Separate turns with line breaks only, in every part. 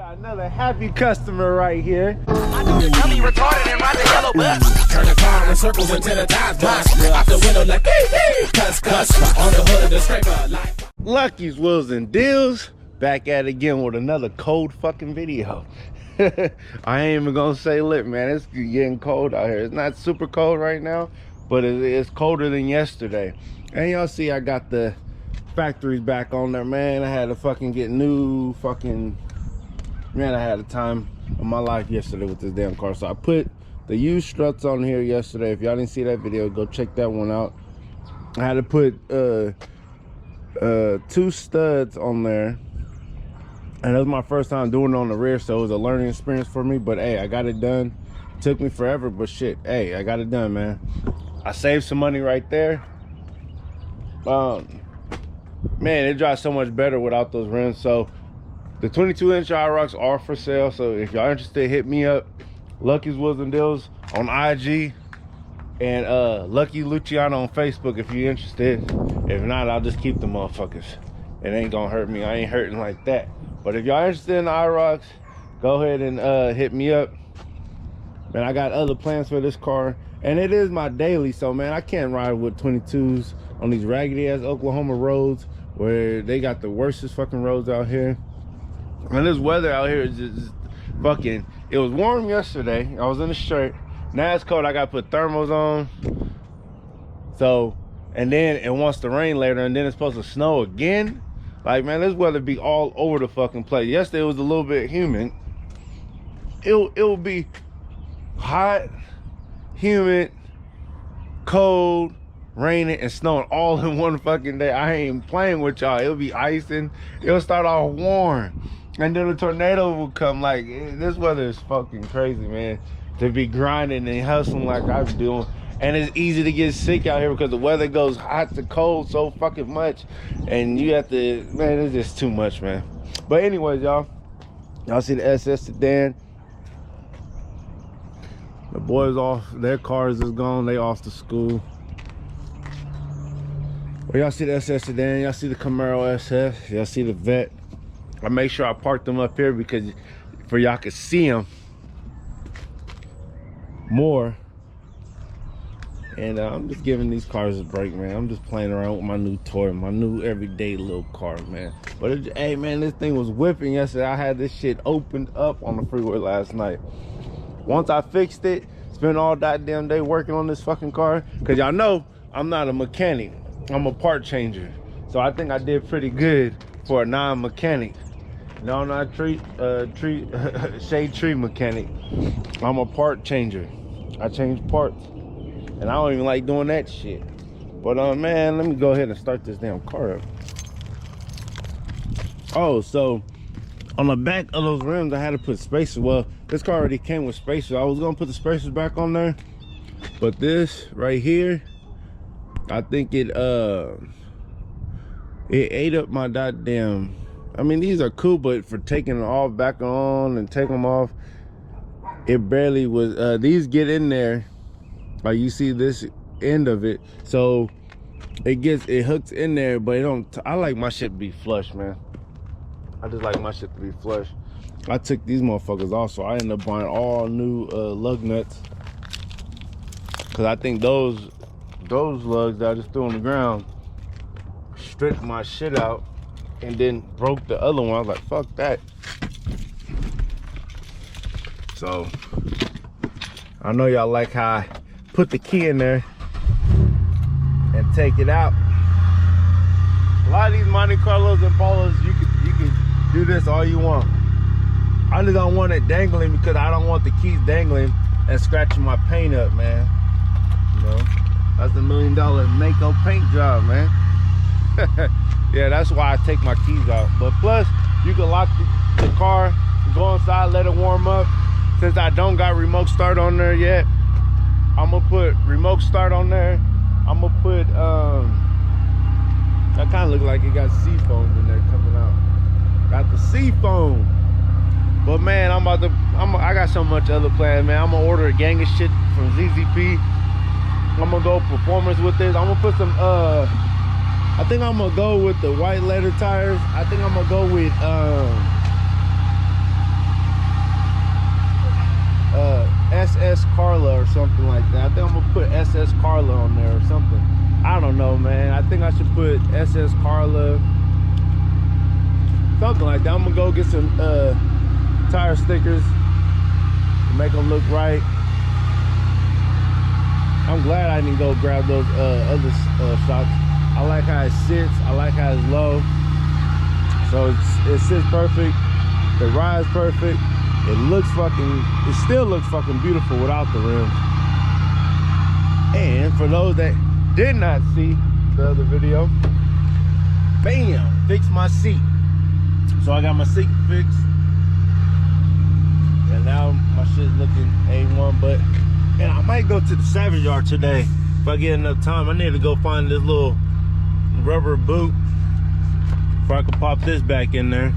got another happy customer right here.
I know the dummy retarded and ride the yellow bus. Turn the car in circles until the time's bust. Out the window like cuss. On the hood of the scraper like
Lucky's Wheels and Deals. Back at it again with another cold fucking video. I ain't even gonna say lit, man. It's getting cold out here. It's not super cold right now, but it's colder than yesterday. And y'all see I got the factories back on there, man. I had to fucking get new fucking, man, I had a time of my life yesterday with this damn car. So I put the used struts on here yesterday. If y'all didn't see that video, go check that one out. I had to put 2 studs on there, and it was my first time doing it on the rear, so it was a learning experience for me. But hey, I got it done. Took me forever, but shit, hey, I got it done, man. I saved some money right there. Man, it drives so much better without those rims. So the 22-inch IROCs are for sale, so if y'all interested, hit me up. Lucky's Wheels and Deals on IG, and Lucky Luciano on Facebook if you're interested. If not, I'll just keep the motherfuckers. It ain't gonna hurt me. I ain't hurting like that. But if y'all interested in the IROCs, go ahead and hit me up. Man, I got other plans for this car, and it is my daily, so man, I can't ride with 22s on these raggedy ass Oklahoma roads where they got the worstest fucking roads out here. And this weather out here is just fucking, it was warm yesterday. I was in a shirt. Now it's cold. I gotta put thermals on. So, and then it wants to rain later, and then it's supposed to snow again. Like, man, this weather be all over the fucking place. Yesterday it was a little bit humid. It will be hot, humid, cold, raining, and snowing all in one fucking day. I ain't playing with y'all. It'll be icing. It'll start off warm, and then a tornado will come. Like, this weather is fucking crazy, man. To be grinding and hustling like I've been doing. And it's easy to get sick out here because the weather goes hot to cold so fucking much, and you have to, man, it's just too much, man. But anyways, y'all see the SS sedan. The boys off, their cars is gone, they off to school. Well, y'all see the SS sedan, y'all see the Camaro SF, y'all see the Vet. I make sure I park them up here because for y'all can see them more. And I'm just giving these cars a break, man. I'm just playing around with my new toy, my new everyday little car, man. But hey, man, this thing was whipping yesterday. I had this shit opened up on the freeway last night. Once I fixed it, spent all that damn day working on this fucking car. Cause y'all know I'm not a mechanic. I'm a part changer. So I think I did pretty good for a non-mechanic. No, I'm not shade tree mechanic. I'm a part changer. I change parts. And I don't even like doing that shit. But man, let me go ahead and start this damn car up. Oh, so on the back of those rims, I had to put spacers. Well, this car already came with spacers. I was gonna put the spacers back on there, but this right here, I think it ate up my goddamn. I mean, these are cool, but for taking it all back on and take them off, it barely was. These get in there. Like, you see this end of it, so it hooks in there, but it don't. I like my shit to be flush, man. I just like my shit to be flush. I took these motherfuckers off, so I ended up buying all new lug nuts, because I think those lugs that I just threw on the ground stripped my shit out and then broke the other one. I was like, fuck that. So I know y'all like how I put the key in there and take it out. A lot of these Monte Carlos and Polos, you can do this all you want. I just don't want it dangling because I don't want the keys dangling and scratching my paint up, man. You know, that's $1 million Mako paint job, man. Yeah, that's why I take my keys out. But plus, you can lock the car, go inside, let it warm up. Since I don't got remote start on there yet, I'm gonna put remote start on there. I'm gonna put that kind of look like it got seafoam in there coming out. Got the seafoam. But man, I got so much other plans, man. I'm gonna order a gang of shit from ZZP. I'm gonna go performance with this. I'm gonna put some I think I'm gonna go with the white leather tires. I think I'm gonna go with I think I'm gonna put SS Carla on there or something. I don't know, man. I think I should put SS Carla, something like that. I'm gonna go get some tire stickers to make them look right. I'm glad I didn't go grab those other shocks. I like how it sits. I like how it's low. So it sits perfect. It rides perfect. It still looks fucking beautiful without the rims. And for those that did not see the other video, bam, fixed my seat. So I got my seat fixed. And now my shit's looking A1, and I might go to the Savage Yard today if I get enough time. I need to go find this little rubber boot before I can pop this back in there.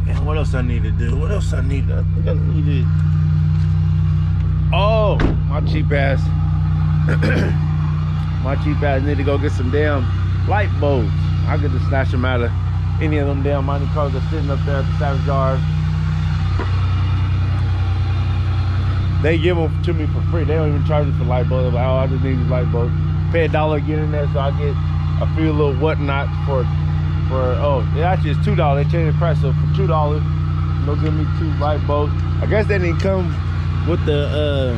And what else I need to do? What else I need? I think I needed. Oh, my cheap ass. My cheap ass need to go get some damn light bulbs. I could just snatch them out of any of them damn Monte Carlos that's sitting up there at the Savage Yard. They give them to me for free. They don't even charge me for light bulbs. Like, oh, I just need these light bulbs. Pay $1 to get in there, so I get a few little whatnot for oh, it actually is $2. They changed the price, so for $2, they'll give me 2 light bulbs. I guess they didn't come with the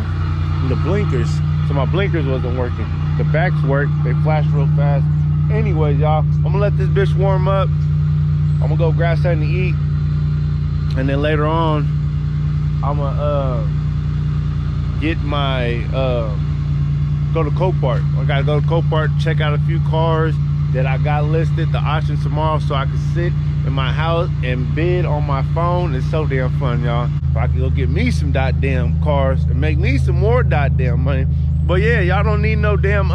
blinkers, so my blinkers wasn't working. The backs work. They flash real fast. Anyways, y'all, I'm gonna let this bitch warm up. I'm gonna go grab something to eat, and then later on, I'm gonna get my go to Copart. I gotta go to Copart, check out a few cars that I got listed, the auction tomorrow, so I can sit in my house and bid on my phone. It's so damn fun, y'all. If I can go get me some goddamn cars and make me some more goddamn money. But yeah, y'all don't need no damn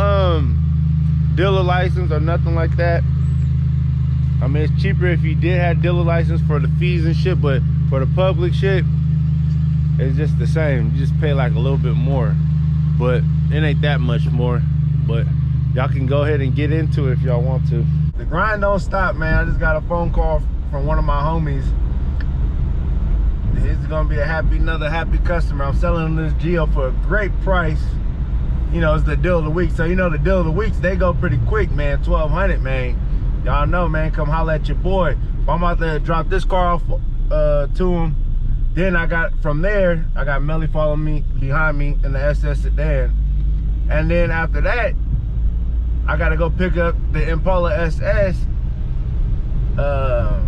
dealer license or nothing like that. I mean, it's cheaper if you did have dealer license for the fees and shit, but for the public shit, it's just the same. You just pay like a little bit more, but it ain't that much more. But y'all can go ahead and get into it if y'all want to. The grind don't stop, man. I just got a phone call from one of my homies. He's gonna be another happy customer. I'm selling him this Geo for a great price. You know, it's the deal of the week. So you know the deal of the weeks, they go pretty quick, man. 1,200, man. Y'all know, man. Come holler at your boy. I'm about to drop this car off to him. Then from there, I got Melly following me behind me in the SS sedan. And then after that, I gotta go pick up the Impala SS that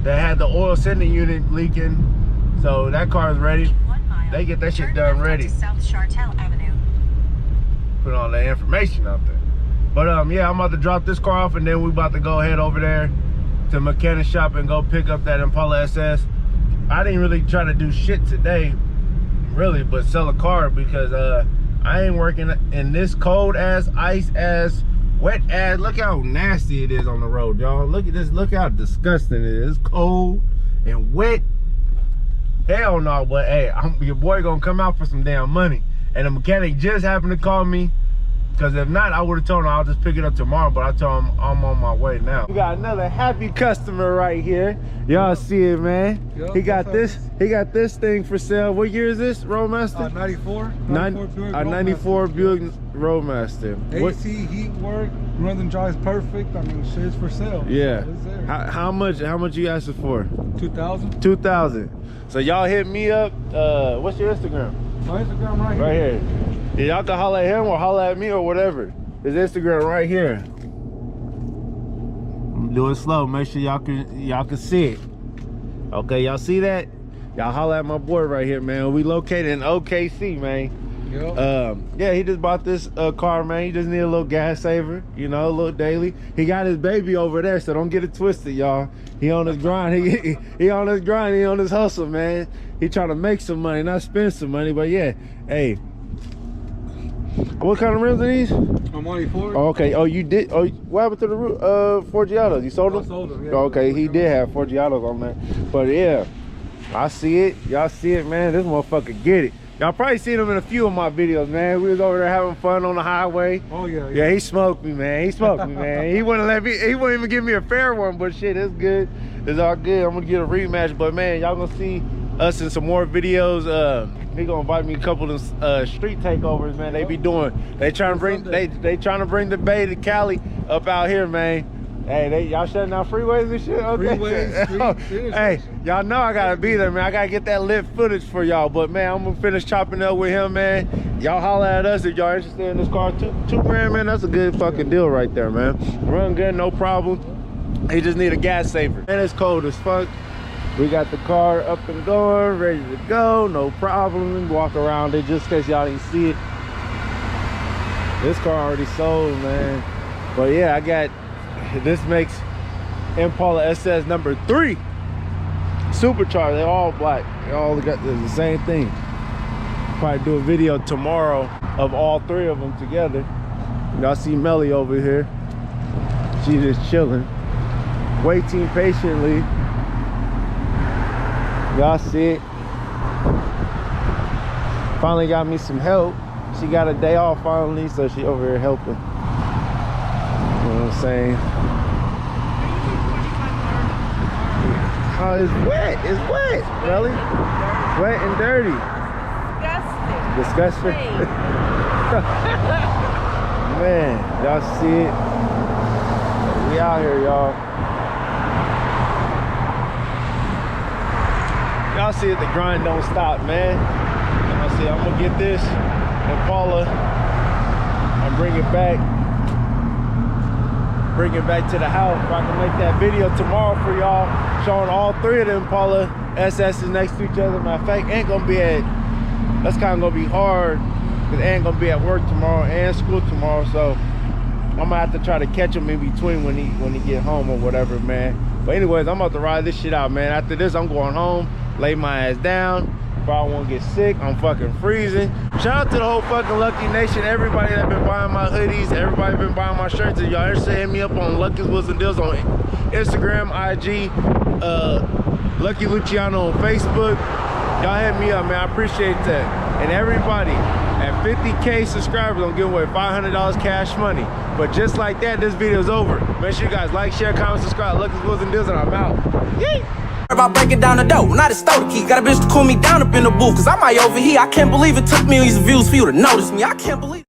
had the oil sending unit leaking. So that car is ready. They get that shit done ready.
South Chartel Avenue.
Put all that information out there. But yeah, I'm about to drop this car off, and then we about to go head over there to the mechanic shop and go pick up that Impala SS. I didn't really try to do shit today, really, but sell a car, because I ain't working in this cold ass, ice ass, wet ass. Look how nasty it is on the road, y'all. Look at this. Look how disgusting it is. It's cold and wet. Hell no, but hey, your boy gonna come out for some damn money. And the mechanic just happened to call me, because if not, I would have told him I'll just pick it up tomorrow, but I told him I'm on my way now. We got another happy customer right here. Y'all see it, man. Yo, he got this thing for sale. What year is this, Roadmaster?
94
94 Buick Roadmaster.
AC, heat work, runs and drives perfect. I mean, shit's for sale.
Yeah.
So it's there.
How much you asking for?
2,000.
2,000. So y'all hit me up. What's your Instagram?
My Instagram right
here. Yeah, y'all can holler at him or holler at me or whatever. His Instagram right here. I'm doing slow. Make sure y'all can see it. Okay, y'all see that? Y'all holler at my boy right here, man. We located in OKC, man.
Yep.
Yeah, he just bought this car, man. He just need a little gas saver, you know, a little daily. He got his baby over there, so don't get it twisted, y'all. He on his grind. He on his grind. He on his hustle, man. He trying to make some money, not spend some money. But yeah, hey. What kind of rims are these?
I'm 94.
Oh, okay. Oh, you did. Oh, what happened to the Forgiatos? You sold them?
I sold them, yeah.
Oh, okay, he did have Forgiatos on there. But yeah, I see it. Y'all see it, man. This motherfucker get it. Y'all probably seen him in a few of my videos, man. We was over there having fun on the highway.
Oh yeah.
Yeah, he smoked me, man. He smoked me, man. He wouldn't let me. He wouldn't even give me a fair one. But shit, it's good. It's all good. I'm gonna get a rematch. But man, y'all gonna see us in some more videos. He gonna invite me a couple of street takeovers, man. They be doing. They trying to bring. They trying to bring the Bay to Cali up out here, man. Hey, y'all shutting down freeways and shit? Okay.
Freeways,
Hey, y'all know I gotta be there, man. I gotta get that lit footage for y'all. But man, I'm gonna finish chopping up with him, man. Y'all holler at us if y'all interested in this car. Two grand, man. That's a good fucking deal right there, man. Run good, no problem. He just need a gas saver. Man, it's cold as fuck. We got the car up and going, ready to go, no problem. Walk around it just in case y'all didn't see it. This car already sold, man. But yeah, I got. This makes Impala SS number 3 supercharged. They're all black. They all got the same thing. Probably do a video tomorrow of all 3 of them together. Y'all see Melly over here. She just chilling, waiting patiently. Y'all see it. Finally got me some help. She got a day off finally, so she over here helping. You know what I'm saying? Oh, it's wet. It's wet, really. Wet and dirty. Disgusting. Man, y'all see it. We out here, y'all. Y'all see it, the grind don't stop, man. I see, I'm gonna get this Impala and bring it back to the house. If I can make that video tomorrow for y'all, showing all 3 of the Impala SS's next to each other. Matter of fact, ain't gonna be at, that's kind of gonna be hard because ain't gonna be at work tomorrow and school tomorrow, so I'm gonna have to try to catch him in between when he get home or whatever, man. But anyways, I'm about to ride this shit out, man. After this, I'm going home, lay my ass down. If I won't get sick, I'm fucking freezing. Shout out to the whole fucking Lucky Nation, everybody that been buying my hoodies, everybody been buying my shirts. If y'all interested, hit me up on Lucky's Wheels and Deals on Instagram, IG, Lucky Luciano on Facebook. Y'all hit me up, man. I appreciate that. And everybody at 50K subscribers, I'm giving away $500 cash money. But just like that, this video's over. Make sure you guys like, share, comment, subscribe. Lucky's Wheels and Deals, and I'm out. Yay!
About breaking down the dough, not to stole the key. Got a bitch to cool me down up in the booth, cause I might overheat. I can't believe it took millions of views for you to notice me. I can't believe